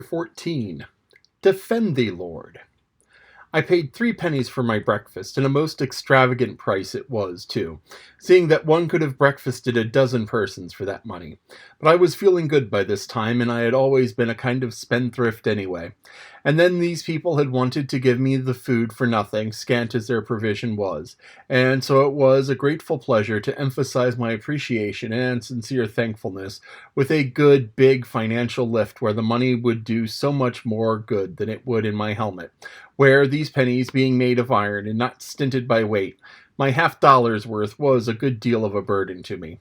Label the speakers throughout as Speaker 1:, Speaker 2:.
Speaker 1: 14. Defend thee, Lord. I paid 3 pennies for my breakfast, and a most extravagant price it was, too, seeing that one could have breakfasted a dozen persons for that money. But I was feeling good by this time, and I had always been a kind of spendthrift anyway. And then these people had wanted to give me the food for nothing, scant as their provision was, and so it was a grateful pleasure to emphasize my appreciation and sincere thankfulness with a good, big financial lift where the money would do so much more good than it would in my helmet, where these pennies being made of iron and not stinted by weight, my $half worth was a good deal of a burden to me.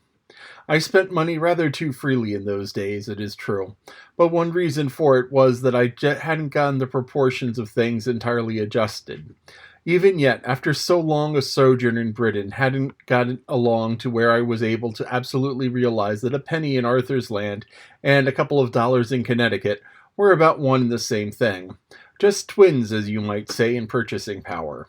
Speaker 1: I spent money rather too freely in those days, it is true, but one reason for it was that I hadn't gotten the proportions of things entirely adjusted. Even yet, after so long a sojourn in Britain, hadn't gotten along to where I was able to absolutely realize that a penny in Arthur's Land and a couple of dollars in Connecticut were about one and the same thing. Just twins, as you might say, in purchasing power.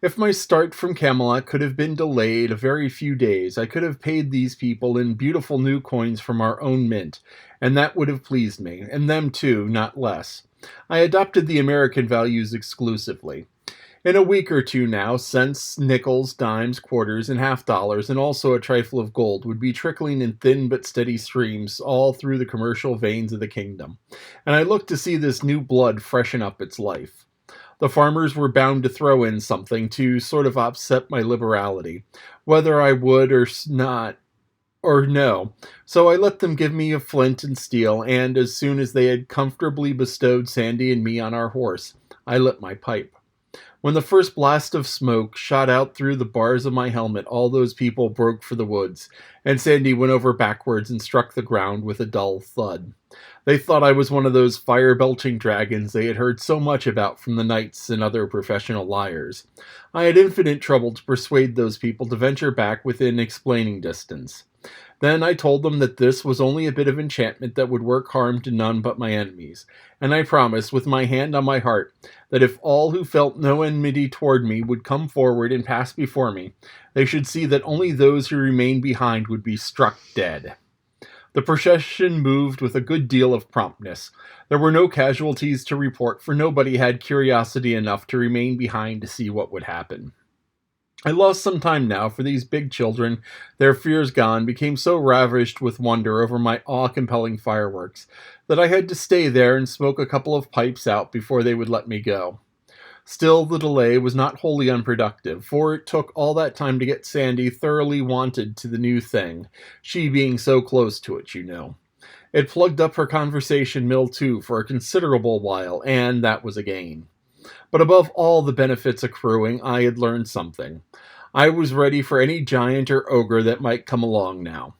Speaker 1: If my start from Camelot could have been delayed a very few days, I could have paid these people in beautiful new coins from our own mint, and that would have pleased me, and them too, not less. I adopted the American values exclusively. In a week or two now, cents, nickels, dimes, quarters, and $half, and also a trifle of gold, would be trickling in thin but steady streams all through the commercial veins of the kingdom, and I looked to see this new blood freshen up its life. The farmers were bound to throw in something to sort of offset my liberality, whether I would or not or no. So I let them give me a flint and steel, and as soon as they had comfortably bestowed Sandy and me on our horse, I lit my pipe. When the first blast of smoke shot out through the bars of my helmet, all those people broke for the woods, and Sandy went over backwards and struck the ground with a dull thud. They thought I was one of those fire-belching dragons they had heard so much about from the knights and other professional liars. I had infinite trouble to persuade those people to venture back within explaining distance. Then I told them that this was only a bit of enchantment that would work harm to none but my enemies, and I promised, with my hand on my heart, that if all who felt no enmity toward me would come forward and pass before me, they should see that only those who remained behind would be struck dead. The procession moved with a good deal of promptness. There were no casualties to report, for nobody had curiosity enough to remain behind to see what would happen. I lost some time now, for these big children, their fears gone, became so ravished with wonder over my awe-compelling fireworks that I had to stay there and smoke a couple of pipes out before they would let me go. Still, the delay was not wholly unproductive, for it took all that time to get Sandy thoroughly wonted to the new thing, she being so close to it, you know. It plugged up her conversation mill, too, for a considerable while, and that was a gain. But above all the benefits accruing, I had learned something. I was ready for any giant or ogre that might come along now.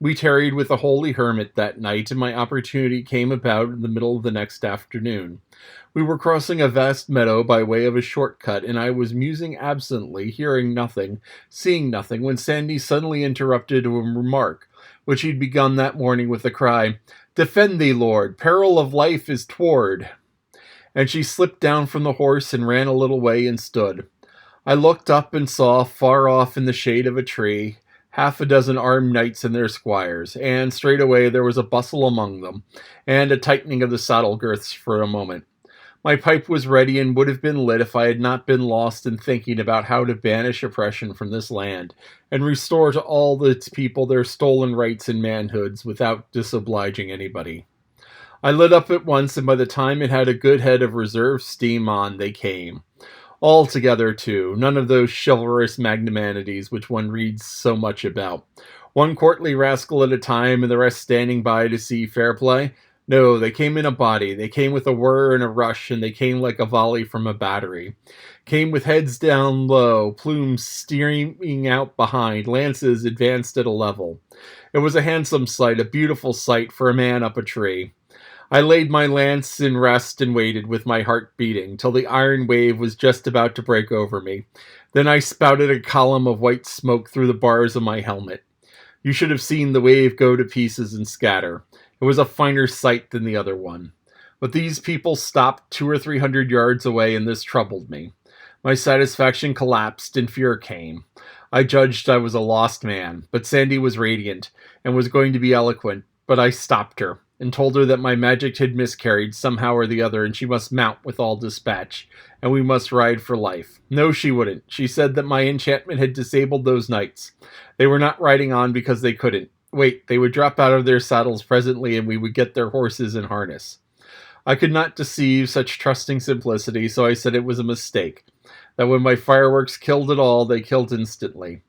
Speaker 1: We tarried with the holy hermit that night, and my opportunity came about in the middle of the next afternoon. We were crossing a vast meadow by way of a short cut, and I was musing absently, hearing nothing, seeing nothing, when Sandy suddenly interrupted a remark, which he'd begun that morning with the cry, "Defend thee, Lord! Peril of life is toward!" And she slipped down from the horse and ran a little way and stood. I looked up and saw, far off in the shade of a tree, half a dozen armed knights and their squires, and straightway there was a bustle among them, and a tightening of the saddle girths for a moment. My pipe was ready and would have been lit if I had not been lost in thinking about how to banish oppression from this land, and restore to all its people their stolen rights and manhoods without disobliging anybody. I lit up at once, and by the time it had a good head of reserve steam on, they came. All together, too, none of those chivalrous magnanimities which one reads so much about. One courtly rascal at a time, and the rest standing by to see fair play. No, they came in a body, they came with a whir and a rush, and they came like a volley from a battery. Came with heads down low, plumes streaming out behind, lances advanced at a level. It was a handsome sight, a beautiful sight for a man up a tree. I laid my lance in rest and waited, with my heart beating, till the iron wave was just about to break over me. Then I spouted a column of white smoke through the bars of my helmet. You should have seen the wave go to pieces and scatter. It was a finer sight than the other one. But these people stopped 200 or 300 yards away, and this troubled me. My satisfaction collapsed, and fear came. I judged I was a lost man, but Sandy was radiant, and was going to be eloquent, but I stopped her. and told her that my magic had miscarried somehow or the other, and she must mount with all dispatch, and we must ride for life. No, she wouldn't. She said that my enchantment had disabled those knights. They were not riding on because they couldn't. Wait, they would drop out of their saddles presently, and we would get their horses in harness. I could not deceive such trusting simplicity, so I said it was a mistake, that when my fireworks killed at all, they killed instantly.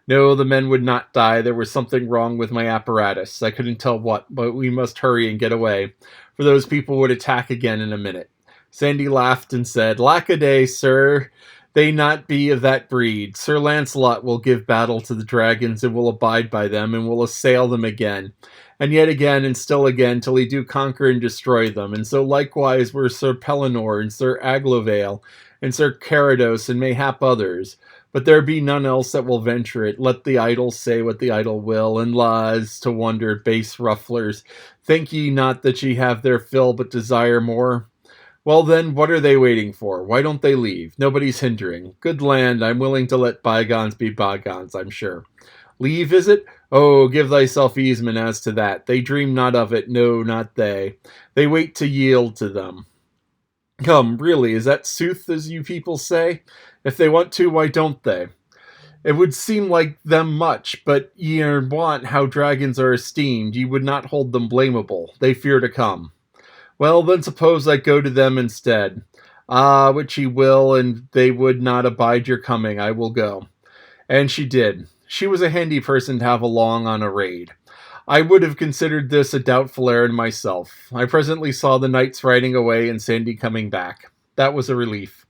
Speaker 1: No, the men would not die. There was something wrong with my apparatus. I couldn't tell what, but we must hurry and get away, for those people would attack again in a minute. Sandy laughed and said, "Lack-a-day, sir, they not be of that breed. Sir Lancelot will give battle to the dragons, and will abide by them, and will assail them again, and yet again, and still again, till he do conquer and destroy them. And so likewise were Sir Pellinore, and Sir Aglovale, and Sir Carados, and mayhap others. But there be none else that will venture it. Let the idle say what the idle will, and laws to wonder, base rufflers. Think ye not that ye have their fill, but desire more? Well then, what are they waiting for? Why don't they leave? Nobody's hindering. Good land, I'm willing to let bygones be bygones, I'm sure. Leave, is it? Oh, give thyself easement as to that. They dream not of it, no, not they. They wait to yield to them. Come, really, is that sooth, as you people say? If they want to, why don't they? It would seem like them much, but ye want how dragons are esteemed. Ye would not hold them blamable. They fear to come. Well, then suppose I go to them instead. Ah, which ye will, and they would not abide your coming. I will go. And she did. She was a handy person to have along on a raid. I would have considered this a doubtful errand myself. I presently saw the knights riding away and Sandy coming back. That was a relief.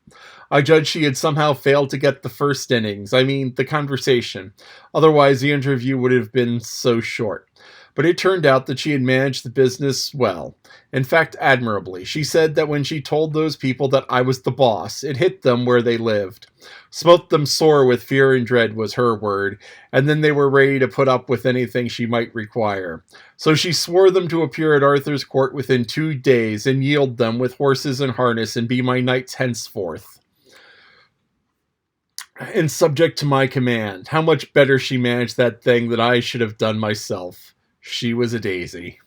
Speaker 1: I judged she had somehow failed to get the first innings, I mean, the conversation. Otherwise, the interview would have been so short. But it turned out that she had managed the business well. In fact, admirably. She said that when she told those people that I was the boss, it hit them where they lived. Smote them sore with fear and dread was her word, and then they were ready to put up with anything she might require. So she swore them to appear at Arthur's court within 2 days, and yield them with horses and harness, and be my knights henceforth, and subject to my command. How much better she managed that thing than I should have done myself. She was a daisy.